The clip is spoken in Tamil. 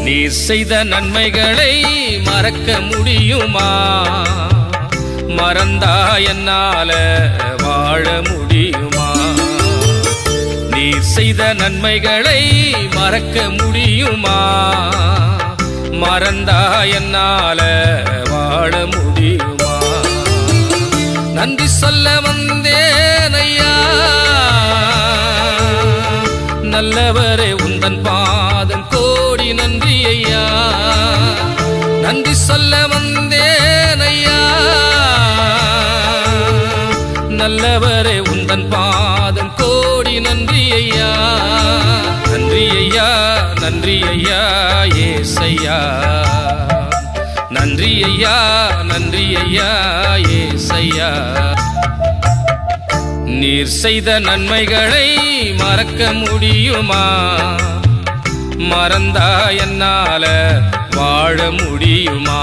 நீர் செய்த நன்மைகளை மறக்க முடியுமா? மறந்தா என்னால வாழ முடியுமா? நீர் செய்த நன்மைகளை மறக்க முடியுமா? மறந்தா என்னால வாழ முடியுமா? நன்றி சொல்ல வந்தேன் ஐயா, நல்லவரே உந்தன் பாதம் கோடி நன்றி ஐயா. நன்றி சொல்ல வந்தேன் ஐயா, நல்லவரே உந்தன் பாதம் கோடி நன்றி ஐயா. நன்றி ஐயா, நன்றி ஐயா ஏசையா. நன்றி ஐயா, நன்றி ஐயா ஏசையா. நீர் செய்த நன்மைகளை மறக்க முடியுமா? மறந்தா என்னால வாழ முடியுமா?